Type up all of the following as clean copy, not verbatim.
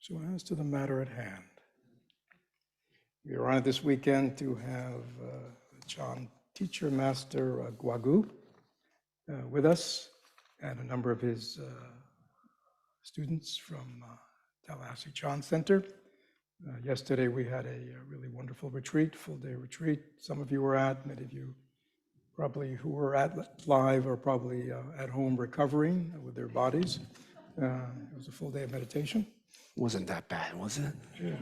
So as to the matter at hand, we are honored this weekend to have Chan teacher, Master Guo Gu, with us, and a number of his students from Tallahassee Chan Center. Yesterday we had a really wonderful retreat, full-day retreat. Some of you were at, many of you probably who were at live are probably at home recovering with their bodies. It was a full day of meditation. Wasn't that bad, was it? Yeah.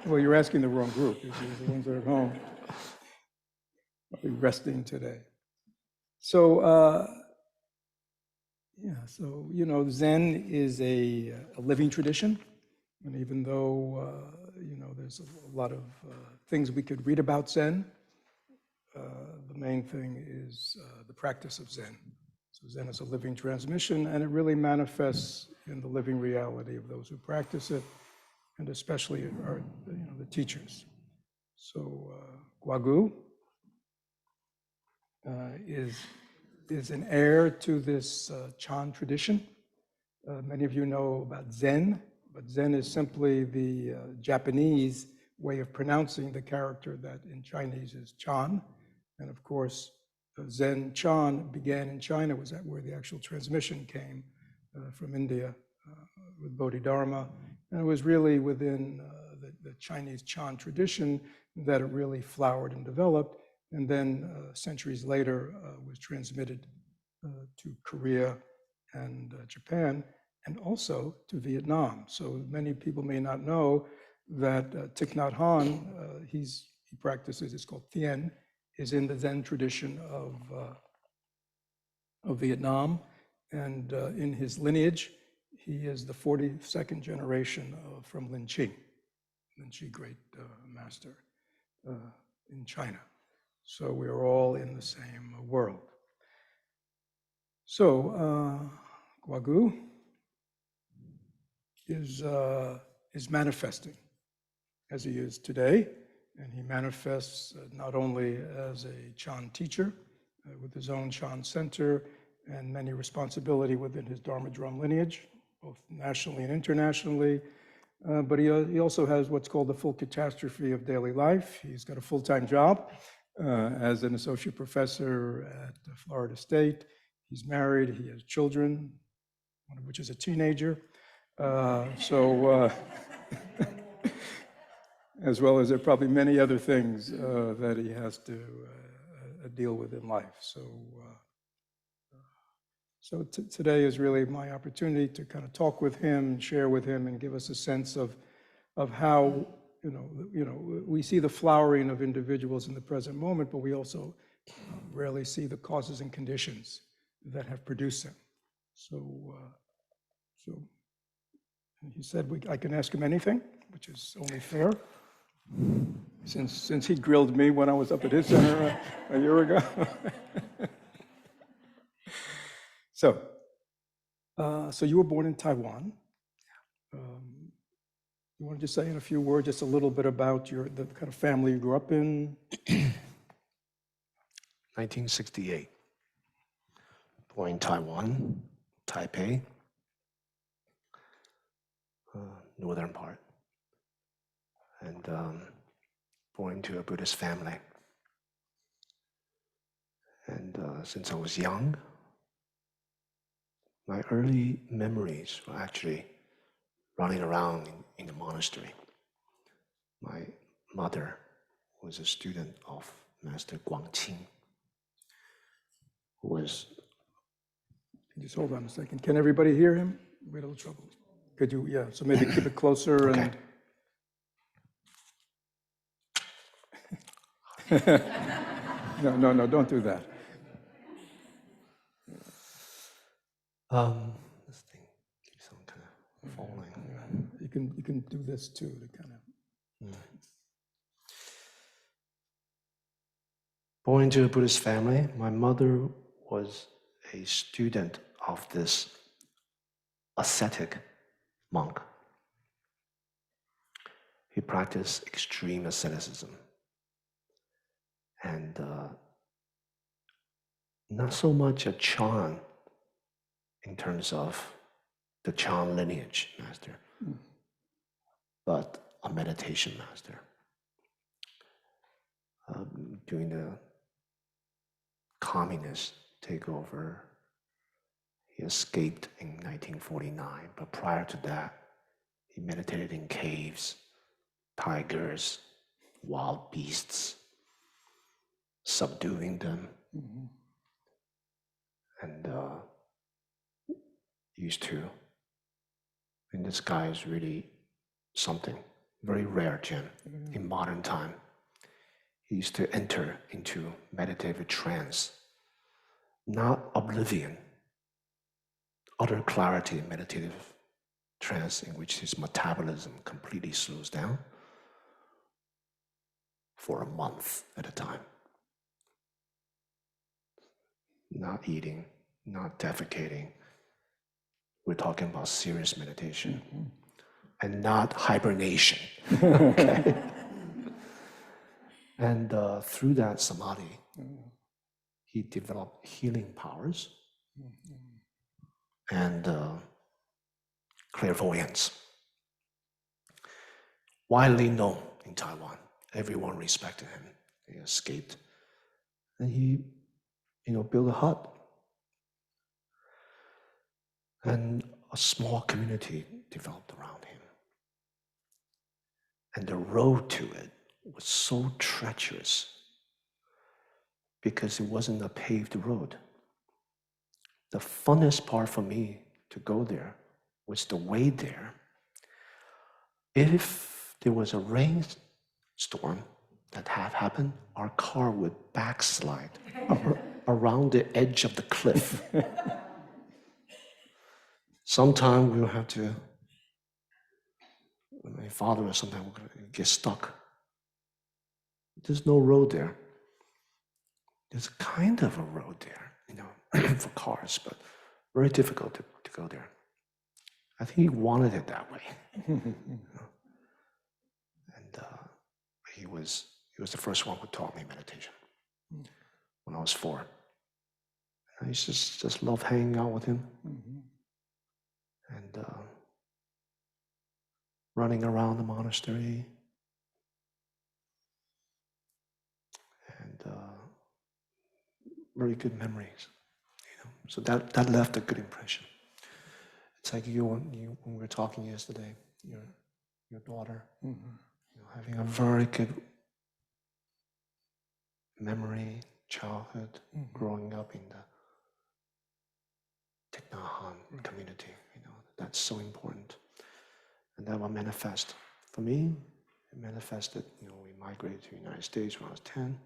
Well, you're asking the wrong group. You're the ones that are at home. Probably resting today. So, Zen is a living tradition. And even though, there's a lot of things we could read about Zen, the main thing is the practice of Zen. So Zen is a living transmission, and it really manifests in the living reality of those who practice it, and especially the teachers. So Guo Gu is an heir to this Chan tradition. Many of you know about Zen, but Zen is simply the Japanese way of pronouncing the character that in Chinese is Chan. And of course, Zen Chan began in China, was that where the actual transmission came from India with Bodhidharma. And it was really within the Chinese Chan tradition that it really flowered and developed. And then centuries later was transmitted to Korea and Japan, and also to Vietnam. So many people may not know that Thich Nhat Hanh, he practices, it's called Thien, is in the Zen tradition of Vietnam, and in his lineage, he is the 42nd generation from Lin Chi, great master in China. So we are all in the same world. So Guo Gu is manifesting as he is today. And he manifests not only as a Chan teacher with his own Chan Center and many responsibility within his Dharma drum lineage, both nationally and internationally, but he also has what's called the full catastrophe of daily life. He's got a full-time job as an associate professor at Florida State. He's married, he has children, one of which is a teenager. As well as there are probably many other things that he has to deal with in life. So today is really my opportunity to kind of talk with him, share with him, and give us a sense of how we see the flowering of individuals in the present moment, but we also rarely see the causes and conditions that have produced them. So he said I can ask him anything, which is only fair. Since he grilled me when I was up at his center a year ago. So you were born in Taiwan. You want to just say in a few words just a little bit about the kind of family you grew up in? 1968. Born in Taiwan, Taipei, northern part. And born into a Buddhist family. And since I was young, my early memories were actually running around in the monastery. My mother was a student of Master Guangqing, who was... Just hold on a second. Can everybody hear him? We had a little trouble. Could you, so maybe keep it closer. Okay. No, don't do that. This thing keeps on kind of falling. Yeah. You can do this too to kind of. Born into a Buddhist family, my mother was a student of this ascetic monk. He practiced extreme asceticism. And not so much a Chan in terms of the Chan lineage master, but a meditation master. During the communist takeover, he escaped in 1949, but prior to that, he meditated in caves, tigers, wild beasts, subduing them, and used to, and this guy is really something, very rare gem in modern time. He used to enter into meditative trance, not oblivion, utter clarity in meditative trance in which his metabolism completely slows down for a month at a time. Not eating, not defecating. We're talking about serious meditation and not hibernation. Okay? And through that samadhi, he developed healing powers and clairvoyance. Widely known in Taiwan. Everyone respected him. He escaped. And he, built a hut. And a small community developed around him. And the road to it was so treacherous because it wasn't a paved road. The funnest part for me to go there was the way there. If there was a rainstorm that had happened, our car would backslide around the edge of the cliff. Sometime we'll have to, my father or something will get stuck. There's no road there. There's kind of a road there, for cars, but very difficult to go there. I think he wanted it that way. And he was the first one who taught me meditation when I was 4. I used to just love hanging out with him and running around the monastery and very good memories. So that left a good impression. It's like when we were talking yesterday, your daughter, having a very good memory, childhood, growing up in the Thich Nhat Hanh community. That's so important, and that will manifest. For me, it manifested. We migrated to the United States when I was 10,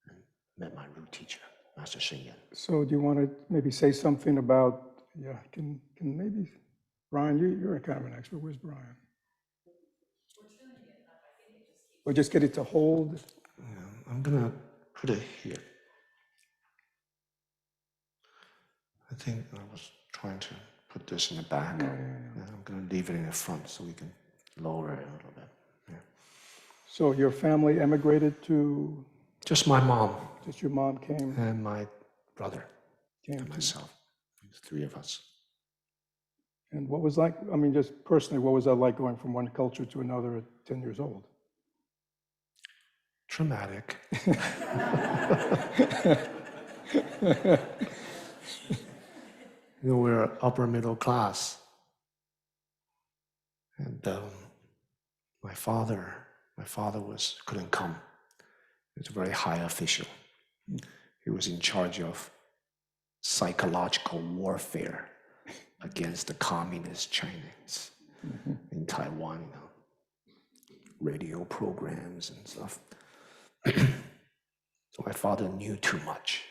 and met my root teacher, Master Sheng Yen. So do you want to maybe say something about, can maybe, Brian, you're kind of an expert. Where's Brian? Or just get it to hold? Yeah, I'm going to put it here. I think I was trying to put this in the back. And I'm going to leave it in the front so we can lower it a little bit. Yeah. So your family emigrated to? Just my mom. Just your mom came? And my brother and myself. There's 3 of us. And what was like, just personally, what was that like going from one culture to another at 10 years old? Traumatic. We're upper middle class. And my father couldn't come. He was a very high official. He was in charge of psychological warfare against the communist Chinese in Taiwan, radio programs and stuff. So my father knew too much.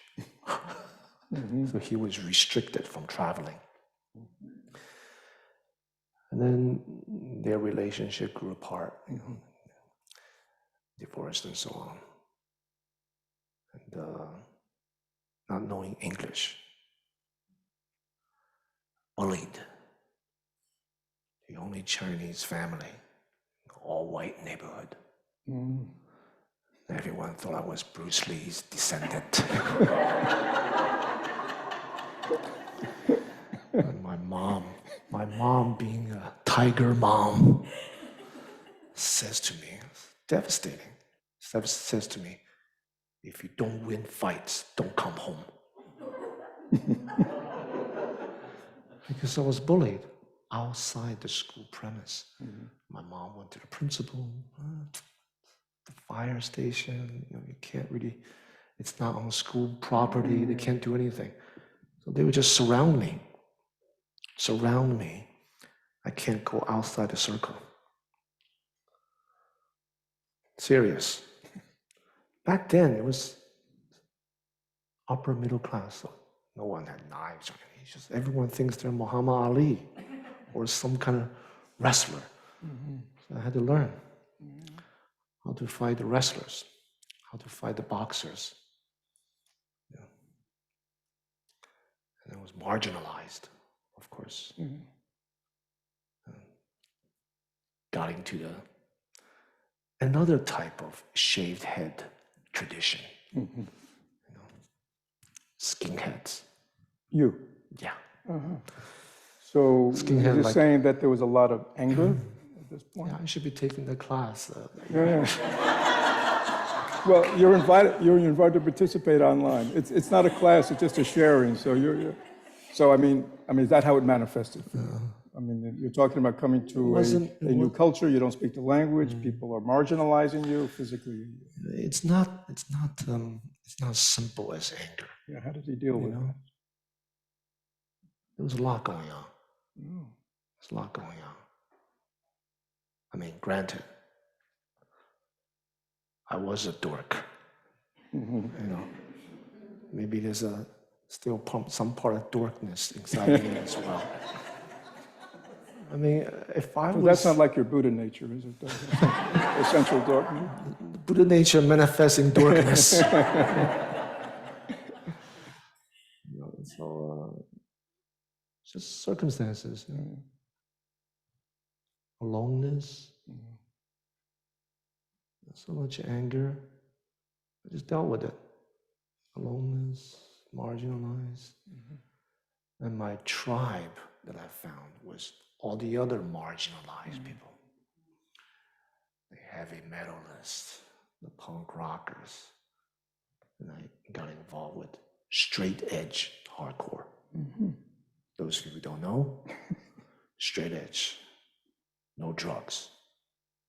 So he was restricted from traveling. And then their relationship grew apart, divorced and so on. And not knowing English, bullied. The only Chinese family, all-white neighborhood. Everyone thought I was Bruce Lee's descendant. And my mom being a tiger mom, says to me, devastating, says to me, if you don't win fights, don't come home. Because I was bullied outside the school premise. My mom went to the principal, the fire station, you can't really, it's not on school property, they can't do anything. So they would just surround me. I can't go outside the circle. Serious. Back then, it was upper middle class, so no one had knives or anything. It's just everyone thinks they're Muhammad Ali or some kind of wrestler. So I had to learn how to fight the wrestlers, how to fight the boxers. Yeah. And I was marginalized, of course. Got into another type of shaved head tradition. Skinheads. You? Yeah. So Skinhead, you're like, saying that there was a lot of anger at this point? Yeah, I should be taking the class. Yeah. Well, you're invited to participate online. It's not a class, it's just a sharing. So so I mean, is that how it manifested for you? I mean, you're talking about coming to a new culture, you don't speak the language, people are marginalizing you physically. It's not as simple as anger. Yeah, how did you deal with that? There was a lot going on. There's a lot going on. I mean, granted, I was a dork. Maybe there's still some part of dorkness inside me as well. I mean, if I was... That's not like your Buddha nature, is it? Essential darkness. Buddha nature manifesting dorkness. So, just circumstances. Aloneness. Not so much anger. I just dealt with it. Aloneness, marginalized. And my tribe that I found was all the other marginalized people. The heavy metalists, the punk rockers. And I got involved with straight edge hardcore. Those of you who don't know, straight edge, no drugs,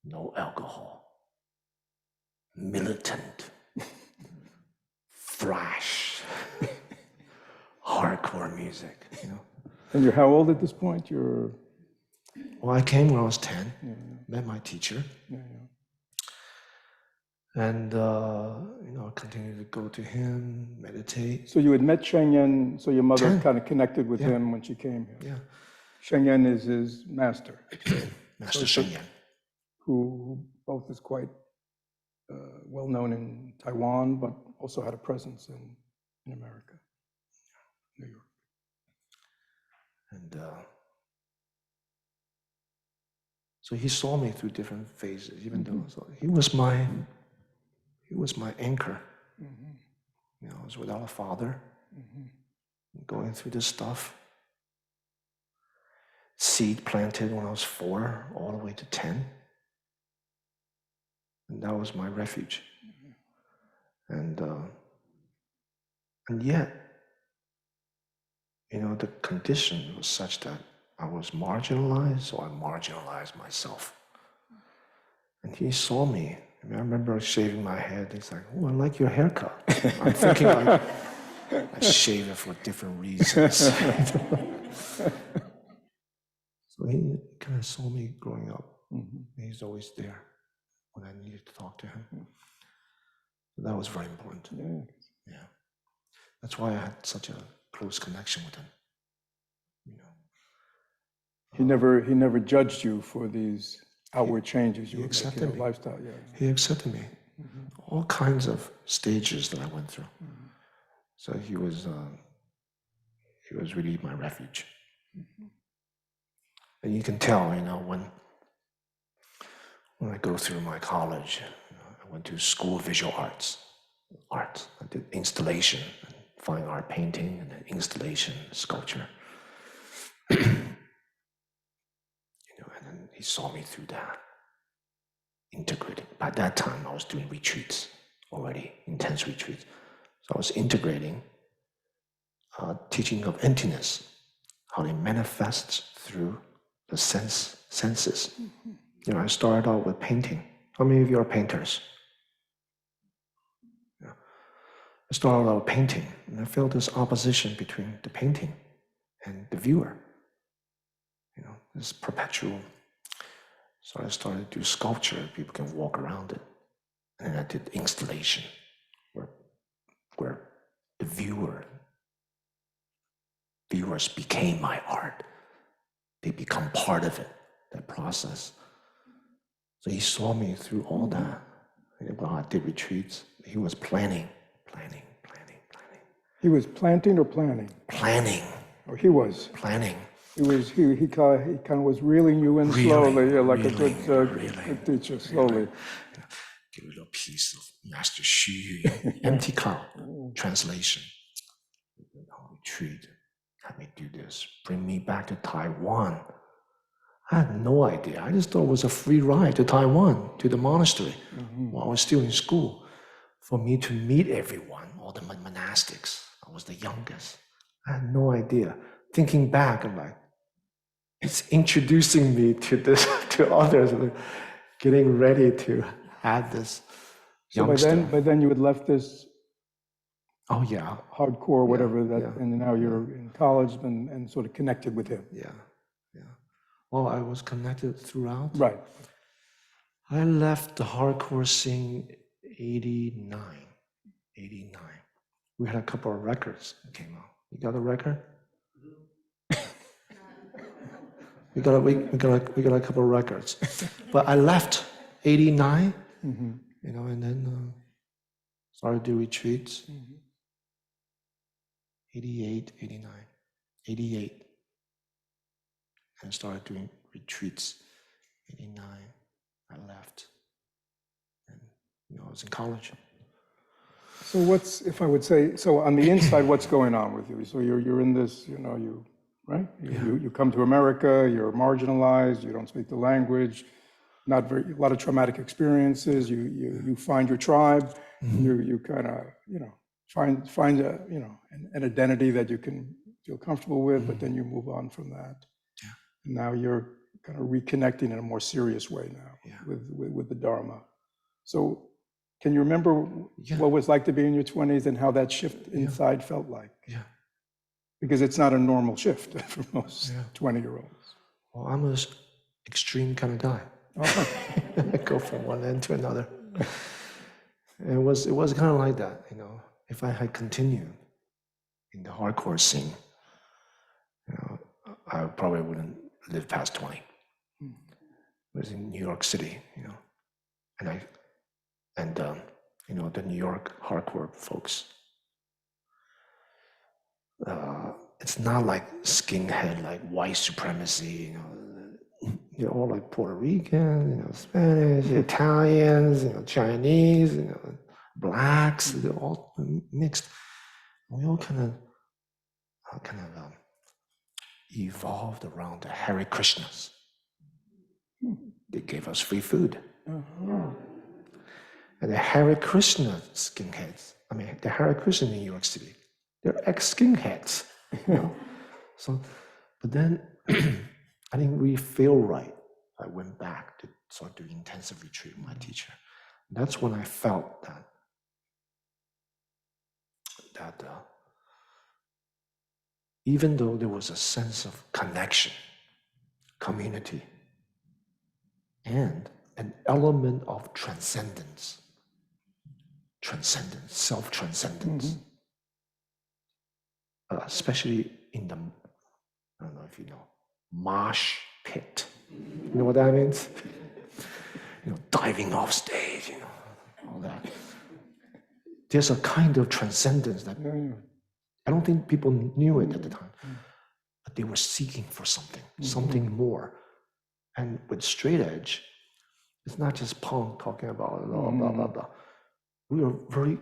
no alcohol, militant, thrash, hardcore music, And you're how old at this point? Well, I came when I was 10, met my teacher. And, I continued to go to him, meditate. So you had met Sheng Yen, so your mother kind of connected with him when she came here. Yeah. Sheng Yen is his master. Master Sheng Yen. Who both is quite well known in Taiwan, but also had a presence in America, New York. And so he saw me through different phases, even though he was my anchor. I was without a father, going through this stuff. Seed planted when I was 4, all the way to 10. And that was my refuge. And yet, the condition was such that I was marginalized, so I marginalized myself. And he saw me. I remember shaving my head. He's like, "Oh, I like your haircut." I'm thinking I shave it for different reasons. So he kind of saw me growing up. He's always there when I needed to talk to him. So that was very important. Yeah. That's why I had such a close connection with him. He never judged you for these outward changes you were making in your lifestyle. He accepted me. All kinds of stages that I went through. So he was really my refuge. And you can tell, when I go through my college, I went to school of visual arts. I did installation, fine art painting, and then installation, sculpture. And then he saw me through that. integrating. By that time, I was doing retreats already, intense retreats. So I was integrating teaching of emptiness, how it manifests through the senses. You know, I started out with painting. How many of you are painters? Yeah. I started out painting, and I felt this opposition between the painting and the viewer. You know, this perpetual. So I started to do sculpture. People can walk around it, and then I did installation, where the viewers became my art. They become part of it, that process. So he saw me through all that. And while I did retreats, he was planning. He was planting or planning? Planning. Oh, he was. Planning. He kind of was reeling you in slowly, like a good teacher, slowly. Give a little piece of Master Xu, empty cloud, translation. Retreat, had me do this, bring me back to Taiwan. I had no idea. I just thought it was a free ride to Taiwan, to the monastery, while I was still in school. For me to meet everyone, all the monastics. I was the youngest. I had no idea. Thinking back, I'm like, it's introducing me to this, to others, getting ready to have this youngster. So by then you had left this oh yeah, hardcore, whatever and now you're in college and sort of connected with him. Yeah. Well, I was connected throughout. Right. I left the hardcore scene 89. We had a couple of records that came out. You got a record? we got a couple of records. But I left 89, you know, and then started to do retreats. 88, 89, 88. And started doing retreats. 89, I left. And, you know, I was in college. So if I would say, so on the inside, what's going on with you? So you're in this, you know, right? You come to America, you're marginalized, you don't speak the language, a lot of traumatic experiences, you find your tribe, you kind of, you know, find a, you know, an identity that you can feel comfortable with, but then you move on from that. And now you're kind of reconnecting in a more serious way now with the Dharma. So can you remember what it was like to be in your 20s and how that shift inside felt like? Yeah. Because it's not a normal shift for most 20-year-olds. Well, I'm an extreme kind of guy. I go from one end to another. And it was kind of like that, you know. If I had continued in the hardcore scene, you know, I probably wouldn't live past 20. I was in New York City, you know, and you know, the New York hardcore folks. It's not like skinhead, like white supremacy, you know. They're all like Puerto Rican, you know, Spanish, Italians, you know, Chinese, you know, blacks. They're all mixed. We all kind of evolved around the Hare Krishnas. They gave us free food. And the Hare Krishna skinheads, the Hare Krishna in New York City, they're ex-skinheads. You know? So, but then I didn't really feel right. I went back to start doing intensive retreat with my teacher. And that's when I felt that even though there was a sense of connection, community, and an element of transcendence, self-transcendence, especially in the, I don't know if you know, mosh pit. You know what that means? You know, diving off stage, you know, all that. There's a kind of transcendence that I don't think people knew it at the time, but they were seeking for something more. And with straight edge, it's not just punk talking about blah, blah, blah, blah. We are very,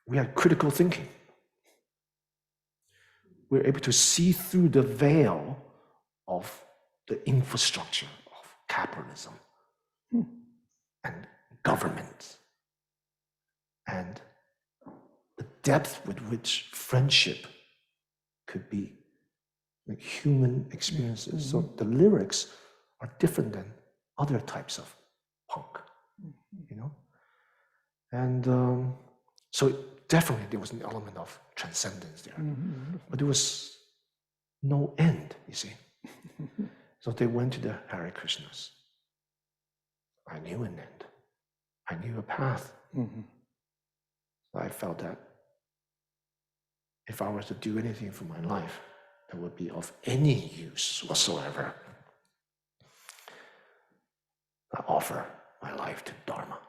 we had critical thinking. We're able to see through the veil of the infrastructure of capitalism and government, and the depth with which friendship could be like human experiences. So the lyrics are different than other types of punk, you know? And so definitely there was an element of transcendence there, but there was no end, you see. So they went to the Hare Krishnas. I knew an end. I knew a path. So I felt that if I was to do anything for my life that would be of any use whatsoever, I offer my life to Dharma.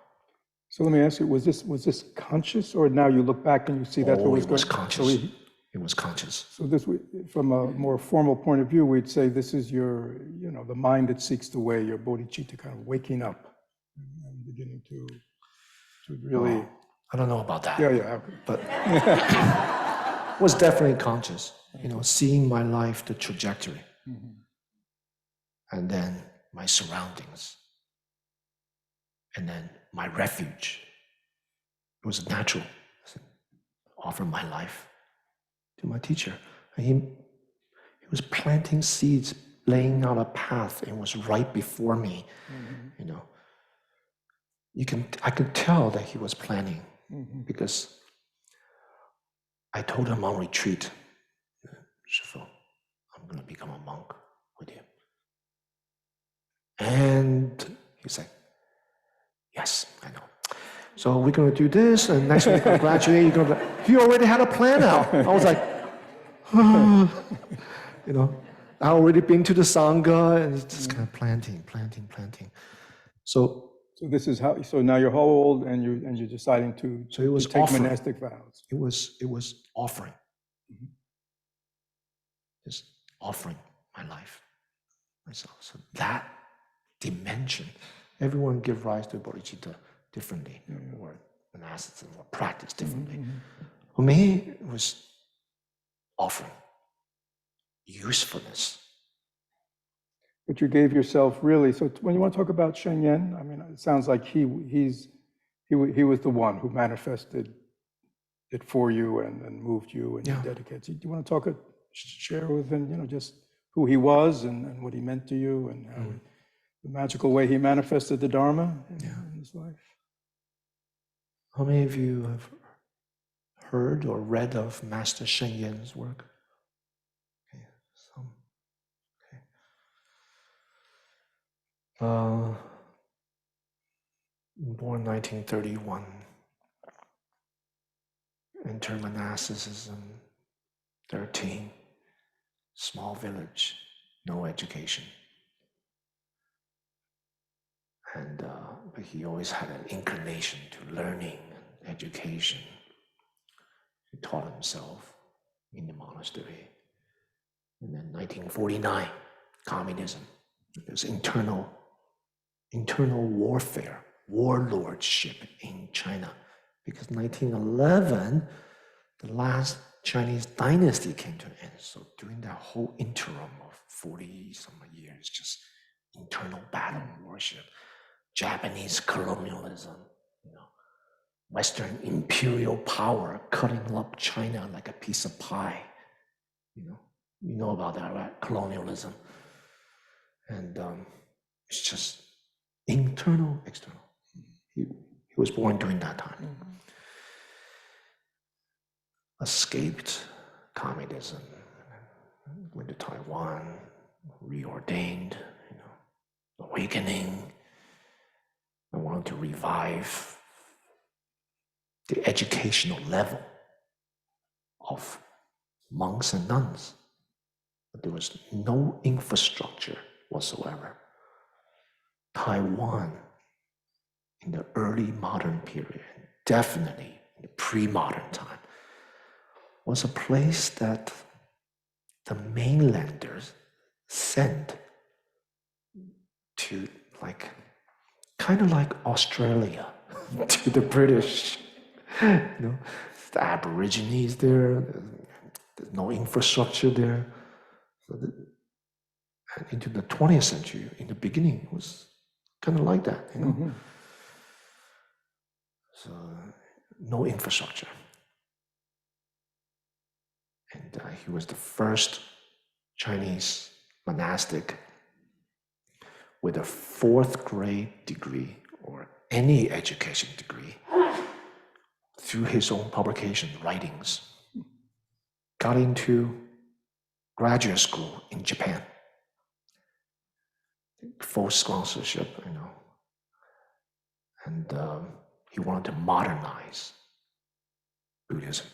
So let me ask you, was this conscious, or now you look back and you see that's what was It was going? conscious. It was conscious. So this, from a more formal point of view, we'd say this is your, the mind that seeks the way, your bodhicitta kind of waking up and beginning to really. Well, I don't know about that. Yeah. But was definitely conscious. Seeing my life, the trajectory, and then my surroundings, and then my refuge. It was natural. Offer my life to my teacher. And he was planting seeds, laying out a path, and was right before me. I could tell that he was planning because I told him on retreat, Shifu, I'm going to become a monk with you. And he said, yes, I know. So we're going to do this, and next week I graduate. He already had a plan out. I was like, I already been to the Sangha, and it's just kind of planting. So this is how. So now you're how old, and you're deciding to take offering. monastic vows. It was offering. Just offering my life, myself. So that dimension, everyone give rise to bodhicitta differently, or monasticism, or practice differently. For me, it was offering, usefulness. But you gave yourself really. So when you want to talk about Shen Yen, I mean, it sounds like he was the one who manifested it for you and moved you and dedicated. Do you want to share with him, just who he was and what he meant to you, and how the magical way he manifested the Dharma in his life? How many of you have heard or read of Master Shen Yen's work? Okay, some. Okay. Born 1931, entered monasticism, 13, small village, no education. And but he always had an inclination to learning and education. He taught himself in the monastery. And then 1949, communism. There's internal warfare, warlordship in China. Because 1911, the last Chinese dynasty came to an end. So during that whole interim of 40-some years, just internal battle, warship, Japanese colonialism, Western imperial power cutting up China like a piece of pie. You know about that, right? Colonialism. And it's just internal, external. He was born during that time. Escaped communism, went to Taiwan, reordained, awakening. I wanted to revive the educational level of monks and nuns, but there was no infrastructure whatsoever. Taiwan, in the early modern period, definitely in the pre-modern time, was a place that the mainlanders sent to, kind of like Australia to the British. The Aborigines there, there's no infrastructure there. And into the 20th century, in the beginning, it was kind of like that, you know. Mm-hmm. So no infrastructure. And he was the first Chinese monastic with a 4th grade degree or any education degree through his own publication, writings, got into graduate school in Japan. Full sponsorship, you know. And he wanted to modernize Buddhism.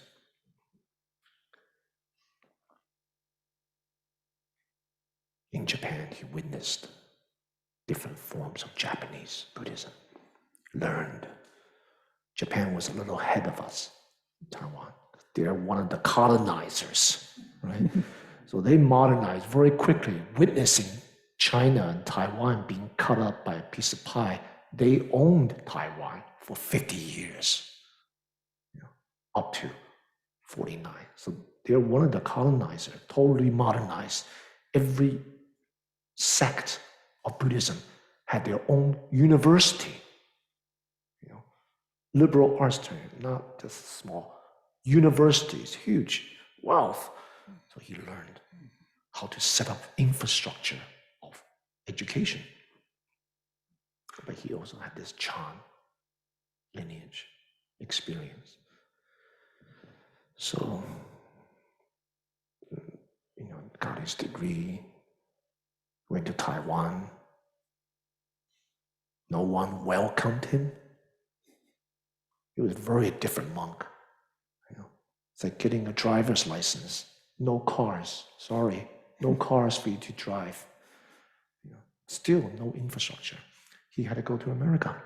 In Japan, he witnessed different forms of Japanese Buddhism, learned. Japan was a little ahead of us, Taiwan. They're one of the colonizers, right? So they modernized very quickly, witnessing China and Taiwan being cut up by a piece of pie. They owned Taiwan for 50 years, you know, up to 49. So they're one of the colonizers, totally modernized. Every sect of Buddhism had their own university, you know, liberal arts, not just small. Universities, huge wealth. So he learned how to set up infrastructure of education. But he also had this Chan lineage experience. So, you know, got his degree, went to Taiwan. No one welcomed him. He was a very different monk. You know, it's like getting a driver's license. No cars, sorry, no cars for you to drive. You know, still no infrastructure. He had to go to America.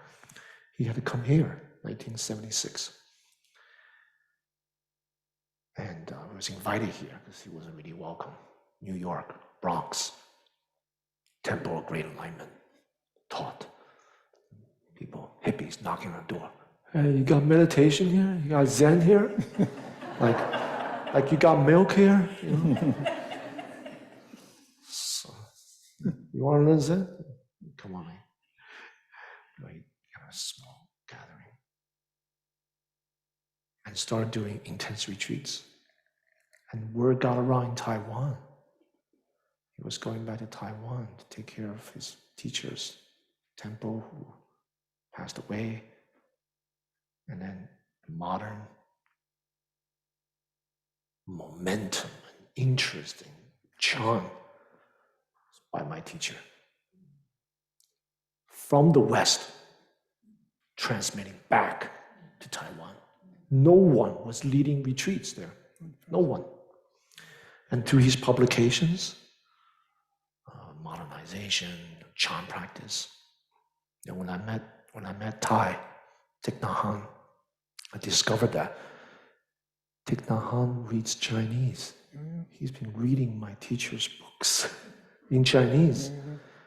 He had to come here, 1976. And I was invited here because he wasn't really welcome. New York, Bronx, Temple of Great Enlightenment, taught. People, hippies knocking on the door. Hey, you got meditation here? You got Zen here? like you got milk here? You know? So, you want to learn Zen? Come on. Like, a small gathering. And started doing intense retreats. And word got around in Taiwan. He was going back to Taiwan to take care of his teachers, Temple, who passed away. And then modern momentum and interest in Chan by my teacher. From the West, transmitting back to Taiwan. No one was leading retreats there. No one. And through his publications, modernization, Chan practice. And when I met Thich Nhat Hanh, I discovered that Thich Nhat Hanh reads Chinese. He's been reading my teacher's books in Chinese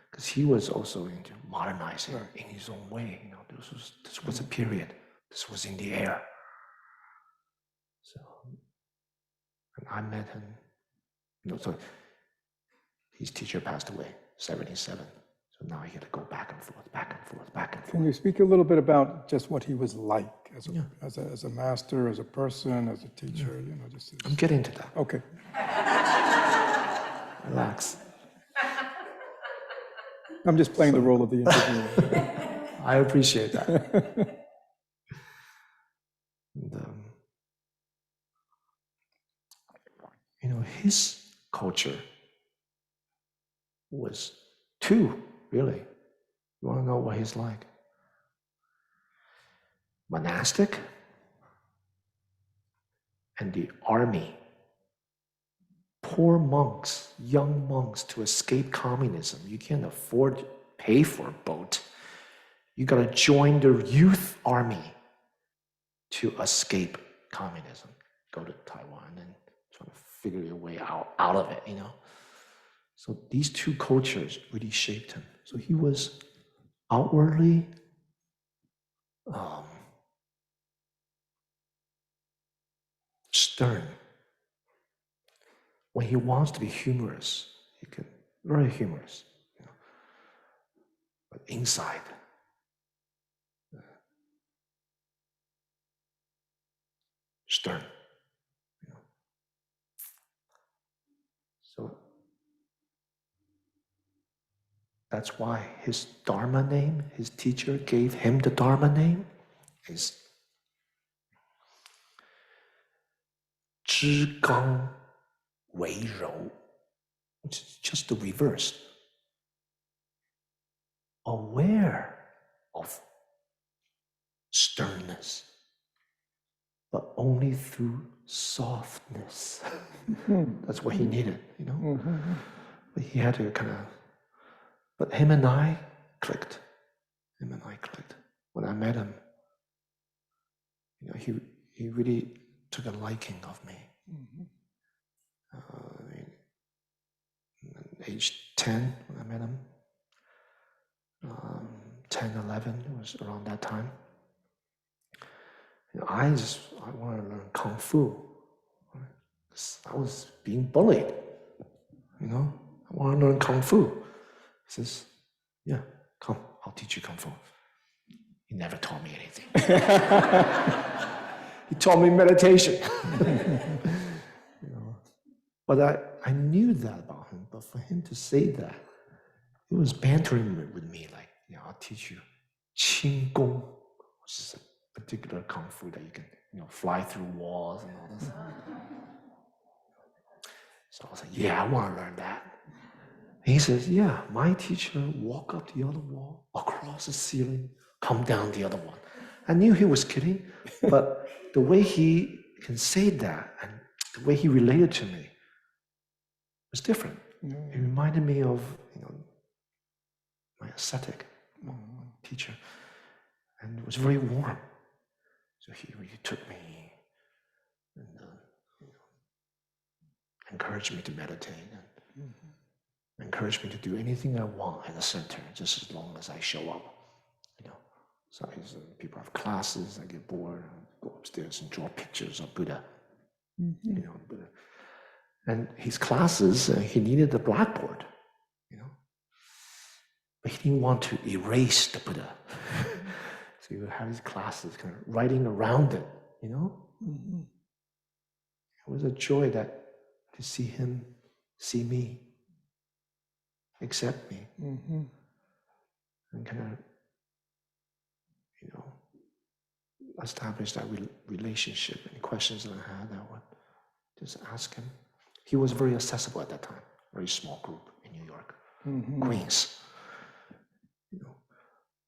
because he was also into modernizing in his own way. You know, this was a period. This was in the air. So, and I met him. You know, so his teacher passed away, 77. So now he had to go back and forth, back and forth, back and forth. Can you speak a little bit about just what he was like as a master, as a person, as a teacher? You know, just I'm getting to that. Okay. Relax. I'm just playing the role of the interviewer. I appreciate that. And, you know, his culture was two, really. You want to know what he's like? Monastic and the army. Poor monks, young monks, to escape communism. You can't afford to pay for a boat. You got to join the youth army to escape communism. Go to Taiwan and try to figure your way out of it, you know. So these two cultures really shaped him. So he was outwardly stern. When he wants to be humorous, he can very humorous, but inside, stern. So that's why his Dharma name, his teacher gave him the Dharma name, is 知刚为柔, which is just the reverse. Aware of sternness, but only through softness. That's what he needed, But he had to but him and I clicked. When I met him, he really took a liking of me. Age 10, when I met him, 10, 11, it was around that time. I wanted to learn Kung Fu. I was being bullied, I want to learn Kung Fu. He says, yeah, come, I'll teach you Kung Fu. He never taught me anything. He taught me meditation. But I knew that about him, but for him to say that, he was bantering with me, like, I'll teach you Qing Gong, which is a particular Kung Fu that you can, fly through walls and all this. So I was like, yeah, I want to learn that. And he says, yeah, my teacher walk up the other wall, across the ceiling, come down the other one. I knew he was kidding, but the way he can say that and the way he related to me was different. It reminded me of, my ascetic teacher, and it was very warm. So he really took me and encouraged me to meditate and encouraged me to do anything I want at the center, just as long as I show up. So people have classes, I get bored, I go upstairs and draw pictures of Buddha. Buddha. And his classes, he needed a blackboard, but he didn't want to erase the Buddha. So he would have his classes kind of writing around it, It was a joy to see him see me, accept me, and kind of, establish that relationship. Any questions that I had, I would just ask him. He was very accessible at that time, very small group in New York, Queens.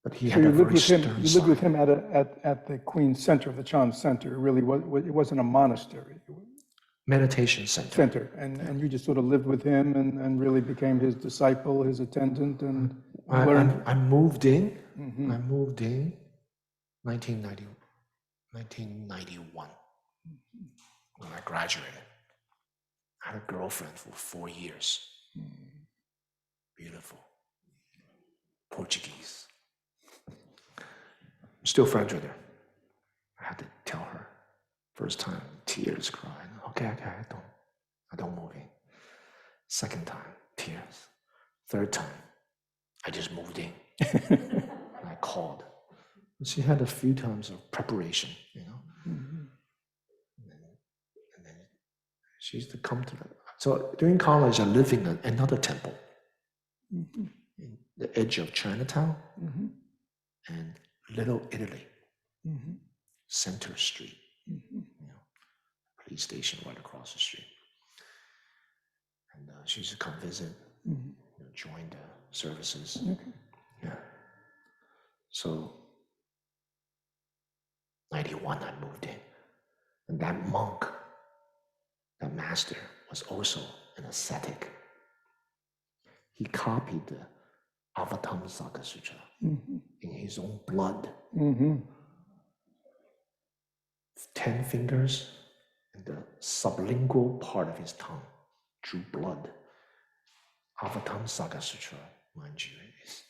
But he had a very stern side. You lived with him at the Queens Center, the Chan Center. It really it wasn't a monastery. Meditation center. And you just sort of lived with him and really became his disciple, his attendant, and learned. I moved in. I moved in 1991 when I graduated. I had a girlfriend for 4 years. Beautiful. Portuguese. I'm still friends with her. I had to tell her. First time, tears, crying. Okay, I don't move in. Second time, tears. Third time, I just moved in. And I called. She had a few times of preparation, And then she used to come to So during college, I lived in another temple in the edge of Chinatown and Little Italy, Center Street, police station right across the street. And she used to come visit, join the services. Yeah. So 91, I moved in. And that monk, that master, was also an ascetic. He copied the Avatamsaka Sutra in his own blood. 10 fingers and the sublingual part of his tongue drew blood. Avatamsaka Sutra, mind you, is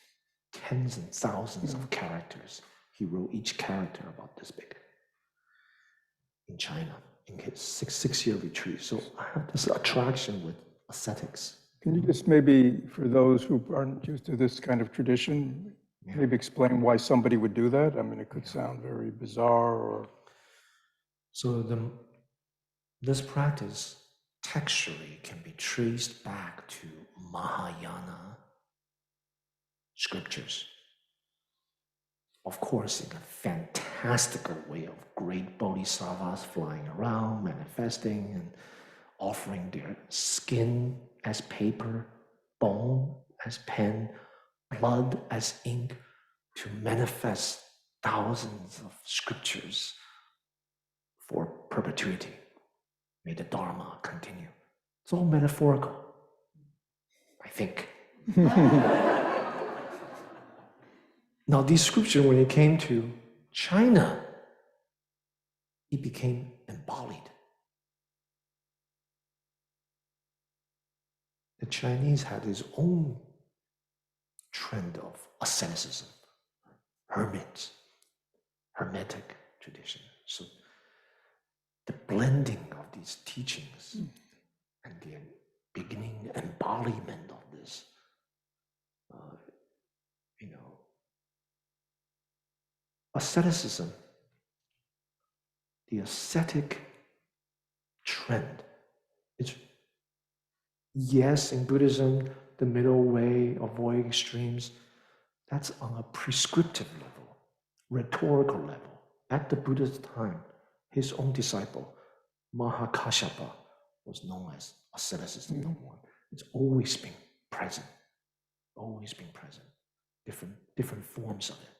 tens and thousands of characters. He wrote each character about this big in China in his six-year retreat. So I had this attraction with ascetics, Can you just maybe, for those who aren't used to this kind of tradition, maybe explain why somebody would do that? I mean, it could sound very bizarre or... So this practice textually can be traced back to Mahayana scriptures. Of course, in a fantastical way of great bodhisattvas flying around, manifesting and offering their skin as paper, bone as pen, blood as ink to manifest thousands of scriptures for perpetuity. May the Dharma continue. It's all metaphorical, I think. Now, these scriptures, when it came to China, it became embodied. The Chinese had his own trend of asceticism, hermits, hermetic tradition. So the blending of these teachings and the beginning embodiment of this, asceticism, the ascetic trend. It's, yes, in Buddhism, the middle way, avoid extremes, that's on a prescriptive level, rhetorical level. At the Buddha's time, his own disciple, Mahakashyapa, was known as asceticism number one. It's always been present, different forms of it.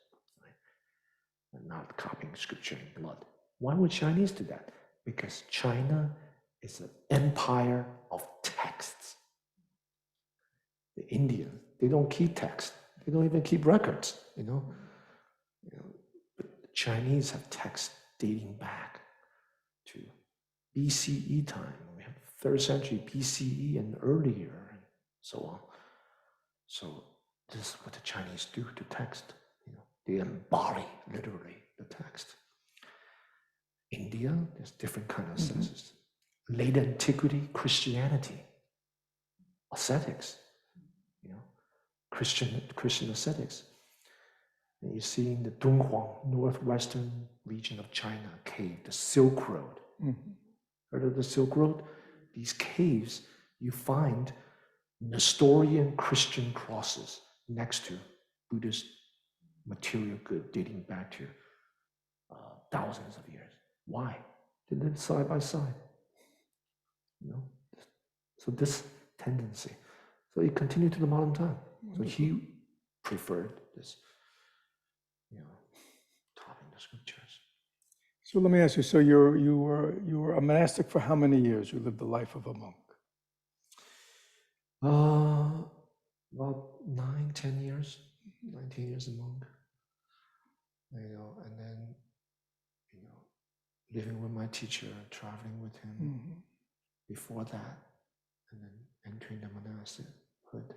And not copying scripture in blood. Why would Chinese do that? Because China is an empire of texts. The Indians, they don't keep text. They don't even keep records, But the Chinese have texts dating back to BCE time. We have 3rd century BCE and earlier, and so on. So this is what the Chinese do to text. They embody literally the text. India, there's different kind of asceticism. Late antiquity, Christianity, ascetics, Christian ascetics. And you see in the Dunhuang, northwestern region of China, cave, the Silk Road. Heard of the Silk Road? These caves, you find Nestorian Christian crosses next to Buddhist material good dating back to thousands of years. Why? They live side by side. So this tendency. So it continued to the modern time. So he preferred this, topping the scriptures. So let me ask you, so you were a monastic for how many years? You lived the life of a monk? About 9-10 years. 19 years a monk. And then, living with my teacher, traveling with him before that, and then entering the monastichood,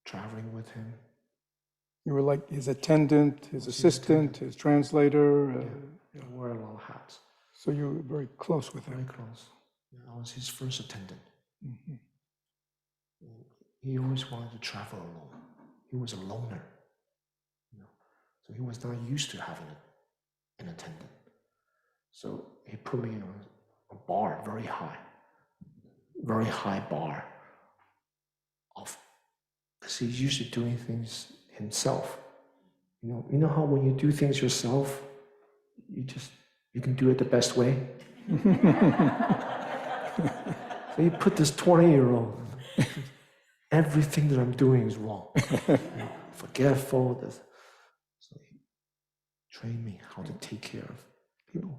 traveling with him. You were like his attendant, his assistant, his translator. I wore a lot of hats. So you were very close with him. Very close. I was his first attendant. He always wanted to travel alone. He was a loner. So he was not used to having an attendant. So he put me on a bar, very high bar. Because he's used to doing things himself. You know how when you do things yourself, you can do it the best way. So you put this 20-year-old, everything that I'm doing is wrong. Forgetful. So he trained me how to take care of people,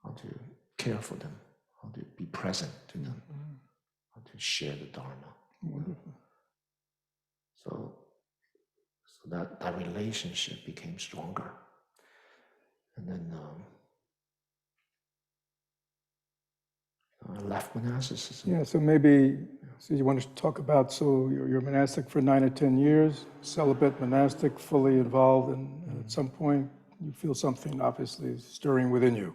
how to care for them, how to be present to them, how to share the Dharma. So that relationship became stronger. And then I left monasticism. Yeah, so maybe so you want to talk about, so you're monastic for 9 or 10 years, celibate, monastic, fully involved, and at some point you feel something obviously stirring within you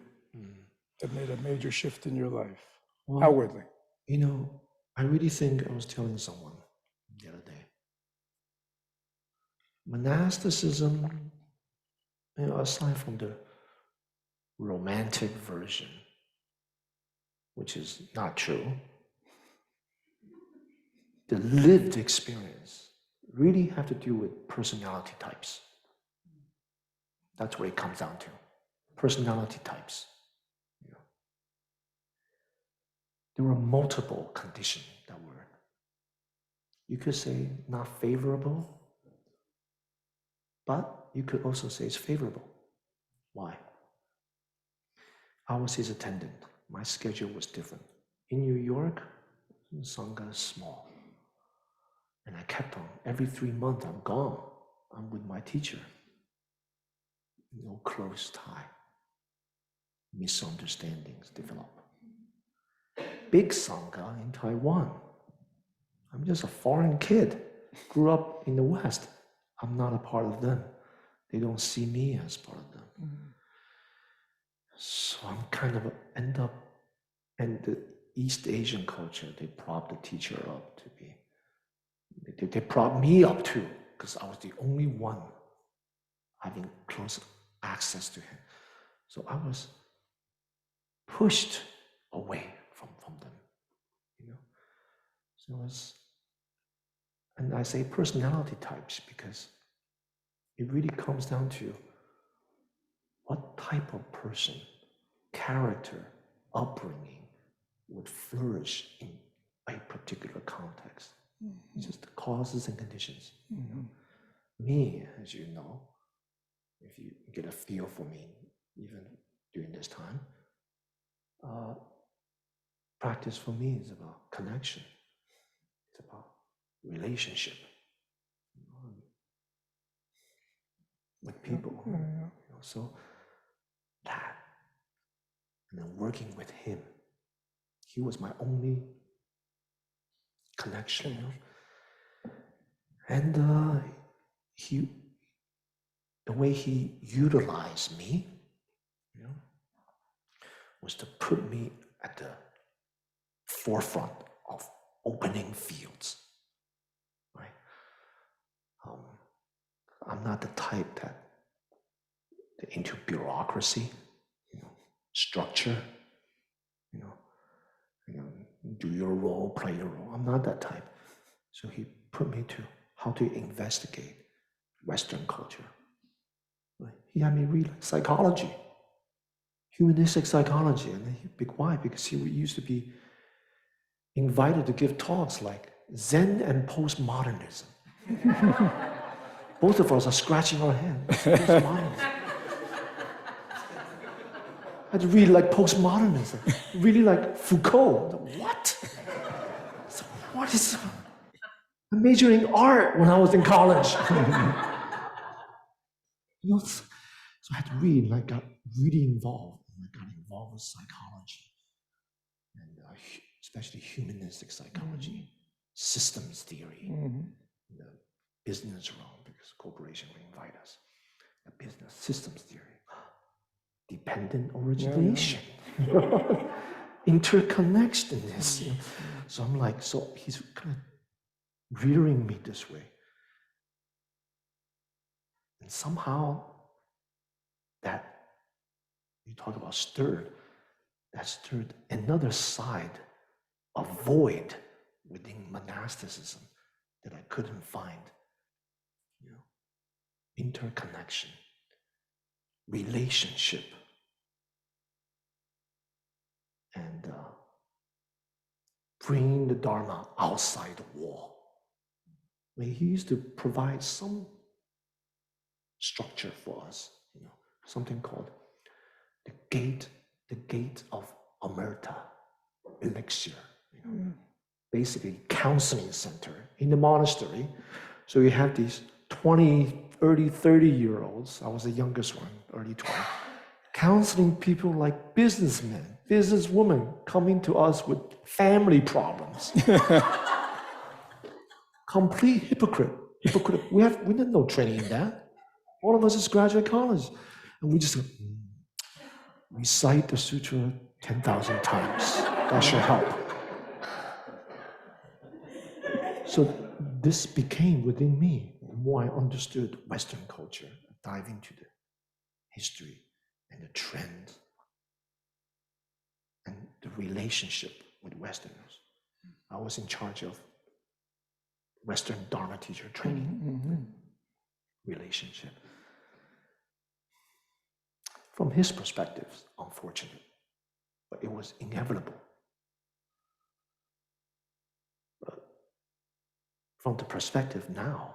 that made a major shift in your life, outwardly. I really think I was telling someone the other day, monasticism, aside from the romantic version, which is not true, the lived experience really have to do with personality types. That's what it comes down to. Personality types. There were multiple conditions that were, you could say, not favorable, but you could also say it's favorable. Why? I was his attendant. My schedule was different. In New York, Sangha is small. And I kept on. Every 3 months, I'm gone. I'm with my teacher. No close tie. Misunderstandings develop. Big Sangha in Taiwan. I'm just a foreign kid. Grew up in the West. I'm not a part of them. They don't see me as part of them. Mm-hmm. So I'm kind of end up, and the East Asian culture, they prop the teacher up to be, they prop me up too, because I was the only one having close access to him. So I was pushed away from them, So it was, and I say personality types because it really comes down to what type of person, character, upbringing would flourish in a particular context. Mm-hmm. It's just the causes and conditions. Mm-hmm. Me, as you know, if you get a feel for me, even during this time, practice for me is about connection. It's about relationship with people. Mm-hmm. So that, and then working with him, he was my only connection. And the way he utilized me, was to put me at the forefront of opening fields. Right? I'm not the type that into bureaucracy, structure, do your role, play your role. I'm not that type. So he put me to how to investigate Western culture. Right? He had me read psychology, humanistic psychology, and why? Because he used to be invited to give talks like Zen and postmodernism. Both of us are scratching our heads. Postmodernism. I had to read like postmodernism, really like Foucault. What? So what is? I majored in art when I was in college. So I had to read, like got really involved. I got involved with psychology, and especially humanistic psychology, systems theory, the business realm, because corporation will invite us. The business systems theory. Dependent origination, interconnectedness. So I'm like, so he's kind of rearing me this way. And somehow that, you talk about stirred, that stirred another side, a void within monasticism that I couldn't find. Interconnection, relationship, and bringing the Dharma outside the wall. I mean, he used to provide some structure for us, something called the gate of Amerta, elixir. Basically, counseling center in the monastery. So you have these 20, early 30-year-olds. I was the youngest one, early 20. Counseling people like businessmen, businesswomen coming to us with family problems. Complete hypocrite. We didn't know training in that. All of us is graduate college. And we just recite the sutra 10,000 times. That should help. So this became within me. The more I understood Western culture, dive into the history and the trends and the relationship with Westerners. I was in charge of Western Dharma teacher training, relationship. From his perspective, unfortunate, but it was inevitable. But from the perspective now,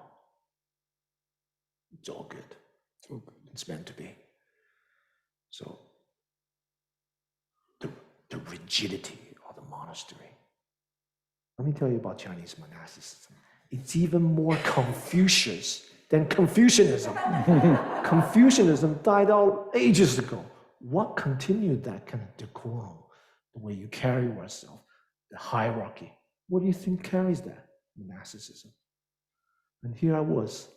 it's all good. It's all good. It's meant to be. So the rigidity of the monastery. Let me tell you about Chinese monasticism. It's even more Confucius than Confucianism. Confucianism died out ages ago. What continued that kind of decorum, the way you carry yourself, the hierarchy? What do you think carries that? Monasticism. And here I was,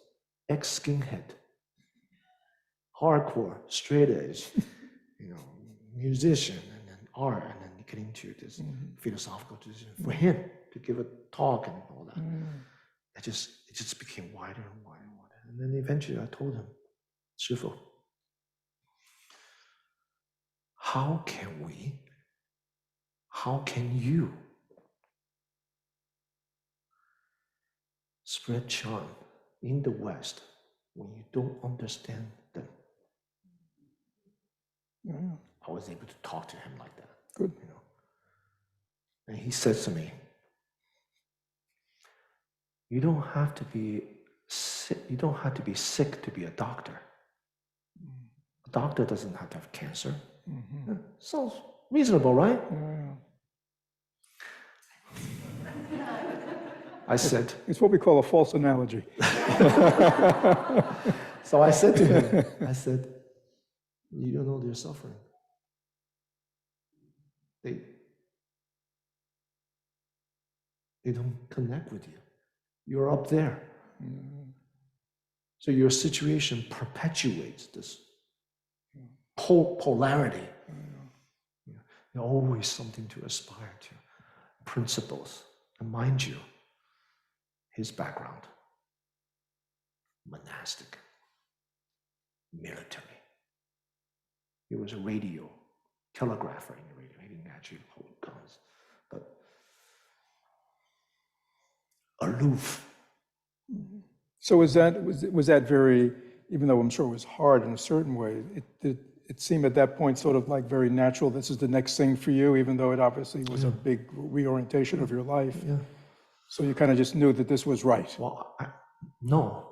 ex-skinhead, hardcore, straight edge, musician, and then art, and then getting into this philosophical tradition. For him to give a talk and all that, it just became wider and wider and wider. And then eventually I told him, Shifu, how can you spread Chan in the West when you don't understand them? I was able to talk to him like that. Good. And he said to me, you don't have to be sick to be a doctor. A doctor doesn't have to have cancer. Sounds reasonable, right? I said, it's what we call a false analogy. So I said to him, you don't know they're suffering. They don't connect with you. You're up there. So your situation perpetuates this polarity. There's always something to aspire to. Principles. And mind you, his background, monastic, military. He was a radio, telegrapher in the radio. He didn't actually hold guns, but aloof. So was that very, even though I'm sure it was hard in a certain way, it seemed at that point sort of like very natural, this is the next thing for you, even though it obviously was a big reorientation of your life. Yeah. So you kind of just knew that this was right. Well, no.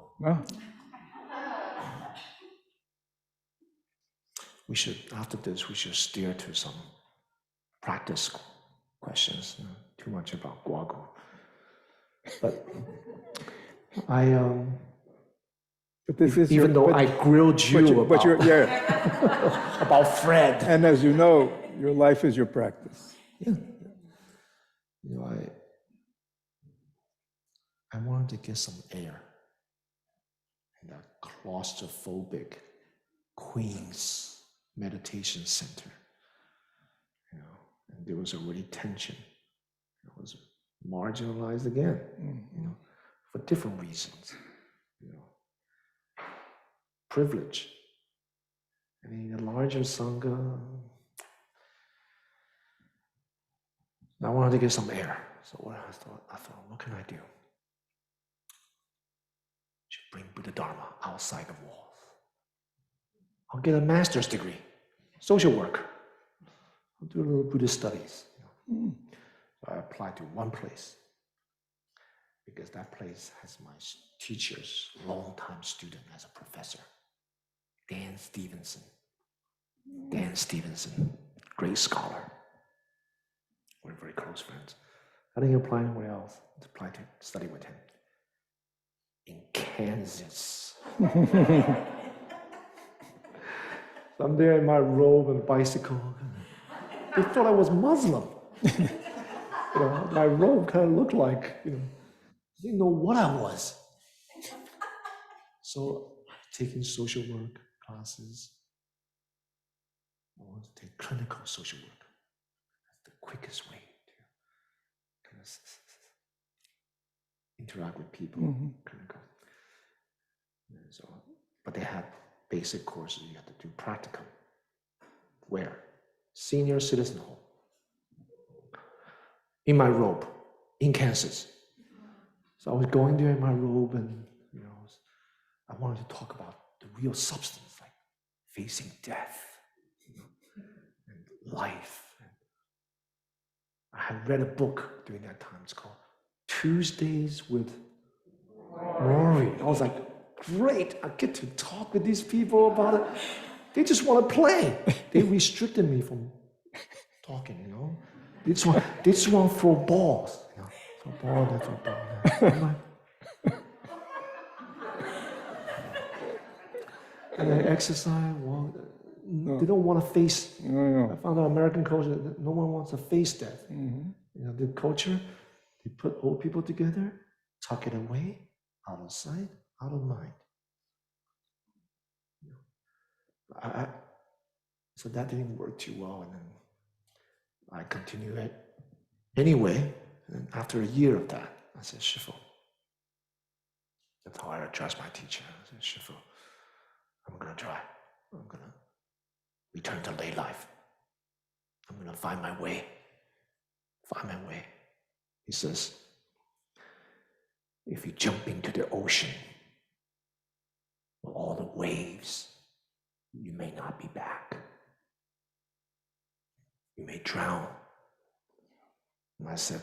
We should, after this, we should steer to some practice questions. Too much about Guo Gu. But But this is even though I grilled you about Fred. And as you know, your life is your practice. Yeah. I wanted to get some air in that claustrophobic Queens meditation center. And there was already tension. I was marginalized again, for different reasons. Privilege. And in a larger Sangha, I wanted to get some air. So what I thought, what can I do? Should bring Buddha Dharma outside the walls. I'll get a master's degree, social work. I'll do a little Buddhist studies. So I applied to one place because that place has my teacher's longtime student as a professor, Dan Stevenson. Dan Stevenson, great scholar. We're very close friends. I didn't apply anywhere else. I applied to study with him in Kansas. So I'm there in my robe and bicycle. They thought I was Muslim. My robe kind of looked like, they didn't know what I was. So taking social work classes. I wanted to take clinical social work. That's the quickest way to kind of interact with people. Clinical. And so, but they had basic courses. You had to do practicum. Where? Senior citizen home. In my robe, in Kansas. So I was going there in my robe, and I wanted to talk about the real substance, like facing death and life. I had read a book during that time. It's called Tuesdays with Rory. I was like, great, I get to talk with these people about it. They just want to play. They restricted me from talking, They just want to throw balls. Throw ball, they throw ball. I'm like, and then exercise, well, they don't want to face. I found out American culture, no one wants to face death. The culture, they put old people together, tuck it away, out of sight, out of mind. So that didn't work too well, and then I continued it anyway. And after a year of that, I said, Shifu. That's how I addressed my teacher. I said, Shifu, I'm going to try. I'm going to return to lay life. I'm going to find my way. Find my way. He says, if you jump into the ocean with all the waves, you may not be back. You may drown. And I said,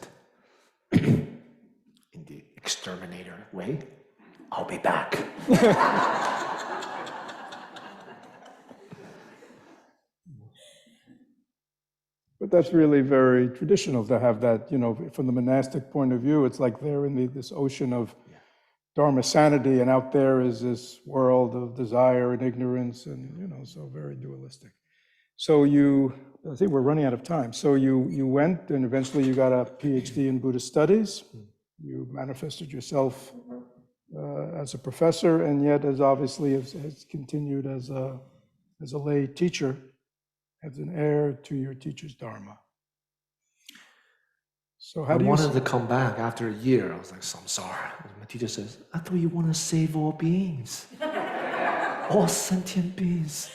in the exterminator way, I'll be back. But that's really very traditional to have that, from the monastic point of view, it's like they're in this ocean of Dharma sanity, and out there is this world of desire and ignorance, and, so very dualistic. So I think we're running out of time. So you went, and eventually you got a PhD in Buddhist studies. You manifested yourself as a professor, and yet as obviously has continued as a lay teacher, as an heir to your teacher's Dharma. So how do you... I wanted to come back after a year. I was like, samsara. My teacher says, I thought you want to save all beings. All sentient beings.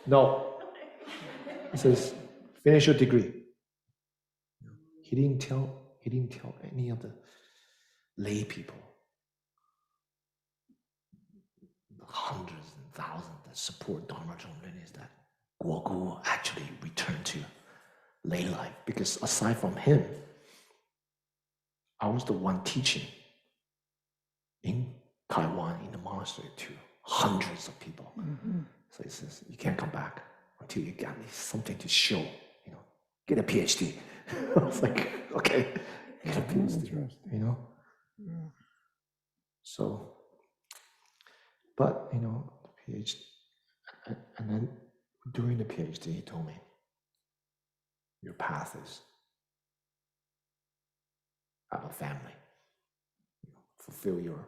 No. He says, finish your degree. He didn't tell any of the lay people, the hundreds and thousands that support Dharma lineage, that Guo Gu actually returned to lay life. Because aside from him, I was the one teaching in Taiwan, in the monastery, to hundreds of people. So he says, you can't come back until you got something to show, get a PhD. I was like, okay, get a PhD, Yeah. So, but, the PhD, and then during the PhD, he told me, your path is have a family, fulfill your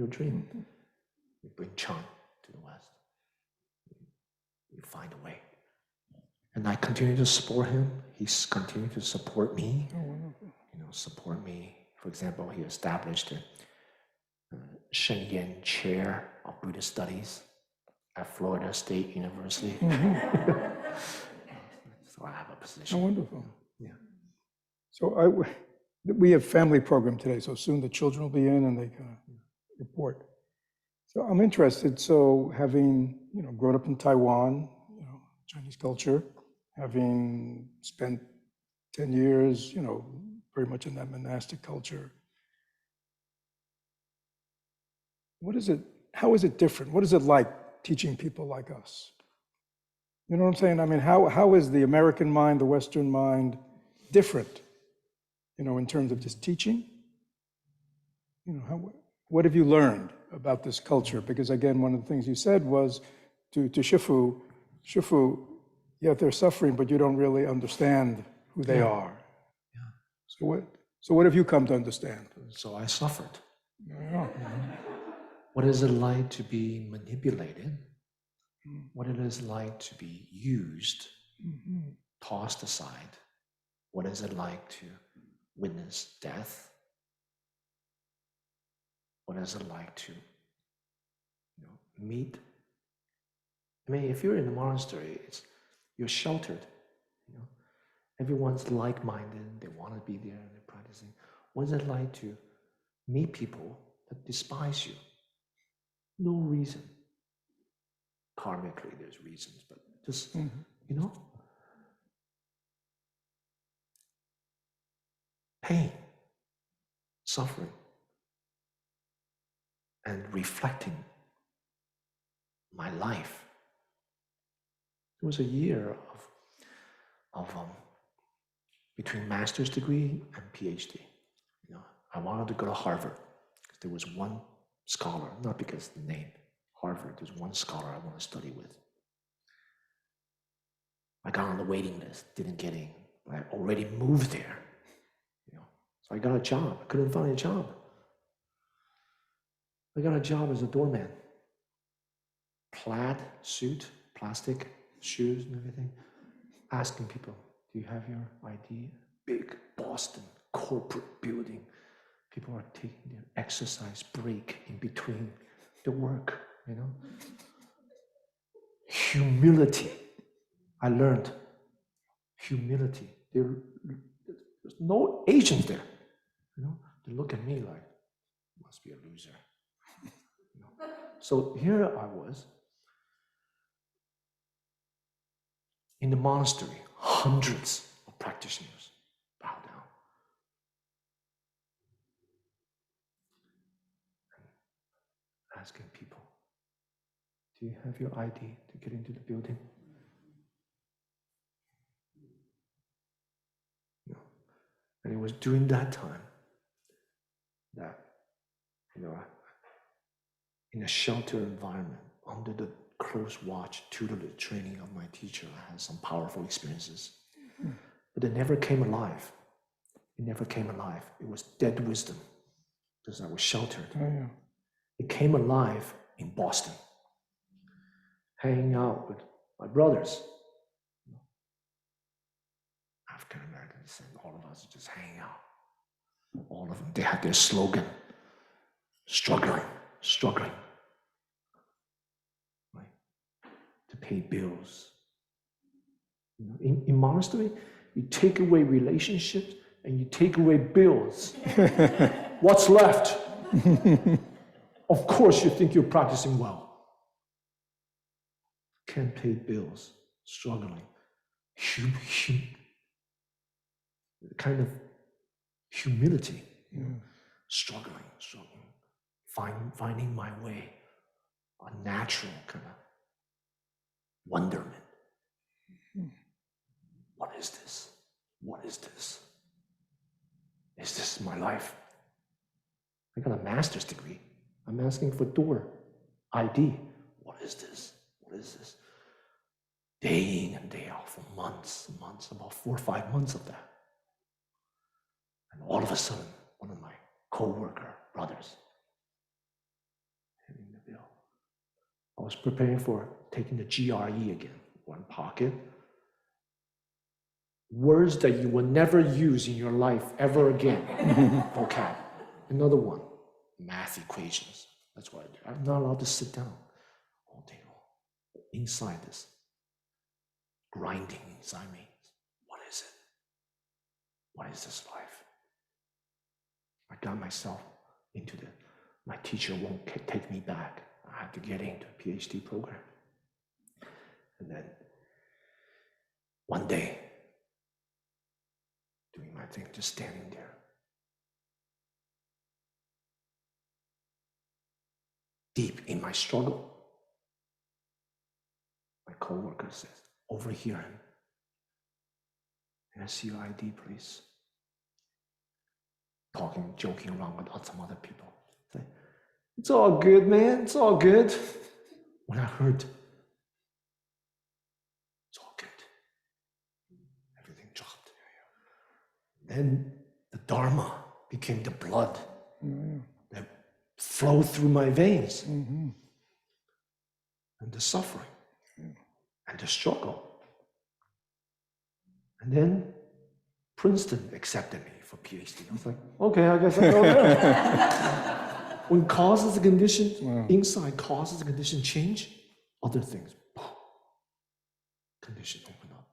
dream. You bring Chan to the West. You find a way. And I continue to support him. He's continued to support me. Support me. For example, he established the Shen Chair of Buddhist Studies at Florida State University. So I have a position. Oh, wonderful. Yeah. So we have family program today, so soon the children will be in and they can report. So I'm interested, so having, grown up in Taiwan, Chinese culture, having spent 10 years, very much in that monastic culture, how is it different? What is it like teaching people like us? You know what I'm saying? I mean, how is the American mind, the Western mind different, in terms of just teaching? What have you learned about this culture? Because again, one of the things you said was to Shifu, yeah, they're suffering, but you don't really understand who they are. Yeah. So what have you come to understand? So I suffered. Yeah. What is it like to be manipulated? What it is like to be used, tossed aside? What is it like to witness death? what is it like to meet? I mean, if you're in a monastery, you're sheltered. Everyone's like-minded. They want to be there and they're practicing. What is it like to meet people that despise you? No reason. Karmically, there's reasons, but just, pain, suffering, and reflecting my life. It was a year of between master's degree and PhD. I wanted to go to Harvard because there was one scholar, not because of the name, Harvard, there's one scholar I want to study with. I got on the waiting list, didn't get in. I already moved there. So I got a job. I couldn't find a job. I got a job as a doorman. Plaid suit, plastic shoes and everything. Asking people, do you have your ID? Big Boston corporate building. People are taking their exercise break in between the work, Humility. I learned humility. There's no Asians there. They look at me like, must be a loser. So here I was in the monastery, hundreds of practitioners bow down. And asking people, do you have your ID to get into the building? No. And it was during that time that, in a sheltered environment, under the close watch, tutelage training of my teacher, I had some powerful experiences. But it never came alive. It never came alive. It was dead wisdom because I was sheltered. Oh, yeah. It came alive in Boston, hanging out with my brothers. African Americans, and all of us just hanging out. All of them, they had their slogan, struggling, right? To pay bills. In monastery, you take away relationships and you take away bills. What's left? Of course you think you're practicing well. Can't pay bills, struggling. Kind of humility, struggling, finding my way, a natural kind of wonderment. What is this? What is this? Is this my life? I got a master's degree. I'm asking for door ID. What is this? What is this? Day in and day out for months and months, about 4 or 5 months of that. And all of a sudden, one of my co-worker brothers handing the bill. I was preparing for taking the GRE again, one pocket. Words that you will never use in your life ever again. Vocab. Another one, math equations. That's what I do. I'm not allowed to sit down all day long. Inside this, grinding inside me. What is it? What is this life? I got myself into my teacher won't take me back. I had to get into a PhD program. And then one day, doing my thing, just standing there. Deep in my struggle, my coworker says, over here, can I see your ID, please? Talking, joking around with some other people. Say, it's all good, man, it's all good. When I heard, it's all good, everything dropped. Then the Dharma became the blood that flowed through my veins. And the suffering and the struggle. And then Princeton accepted me for PhD. I was like, okay, I guess I go there. when causes and condition, inside causes and condition change, other things, condition open up.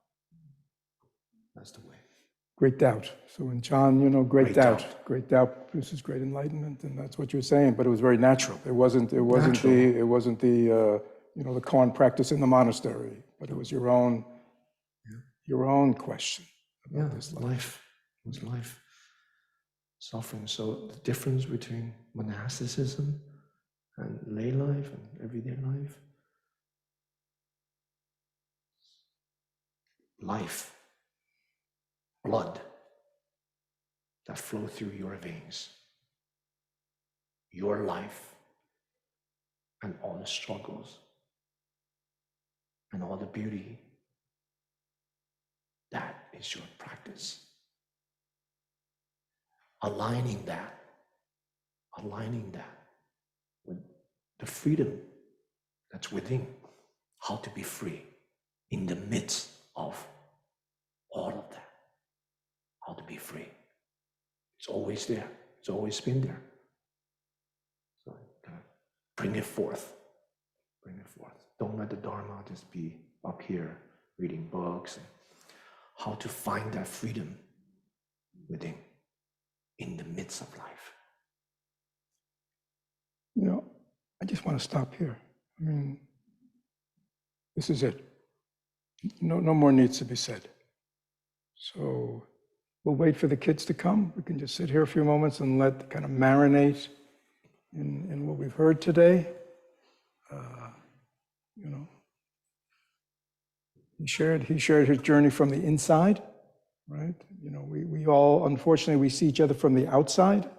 That's the way. Great doubt. So in Chan, you know, great doubt. doubt. Great doubt produces great enlightenment, and that's what you're saying. But it was very natural. It wasn't the you know, the koan practice in the monastery, but it was your own question about this life. It was life. Suffering. So the difference between monasticism and lay life and everyday life. Life, blood that flow through your veins, your life, and all the struggles and all the beauty. That is your practice. Aligning that with the freedom that's within, how to be free in the midst of all of that, how to be free. It's always there. It's always been there. So bring it forth. Bring it forth. Don't let the Dharma just be up here reading books. And how to find that freedom within, in the midst of life. You know, I just want to stop here. I mean, this is it. No more needs to be said. So we'll wait for the kids to come. We can just sit here a few moments and let kind of marinate in what we've heard today. You know, he shared his journey from the inside, right? You know, we all, unfortunately, we see each other from the outside,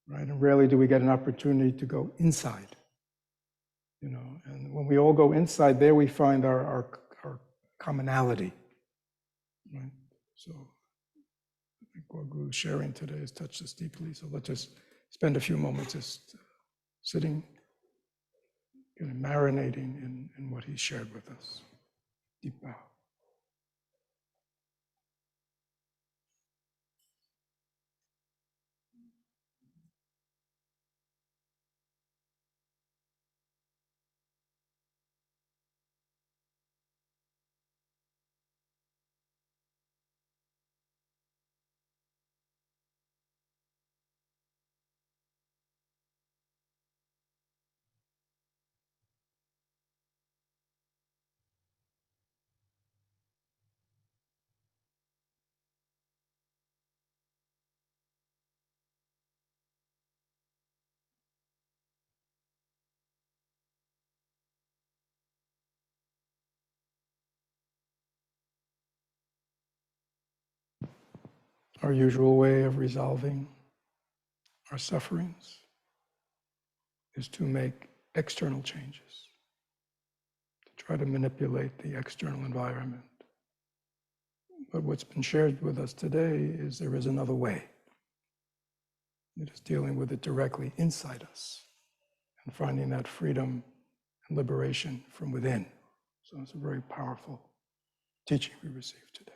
right? And rarely do we get an opportunity to go inside, you know. And when we all go inside, there we find our commonality, right? So I think Guo Gu's sharing today has touched us deeply. So let's just spend a few moments just sitting, kind of marinating in what he shared with us. Deep bow. Our usual way of resolving our sufferings is to make external changes, to try to manipulate the external environment. But what's been shared with us today is there is another way. It is dealing with it directly inside us and finding that freedom and liberation from within. So it's a very powerful teaching we received today.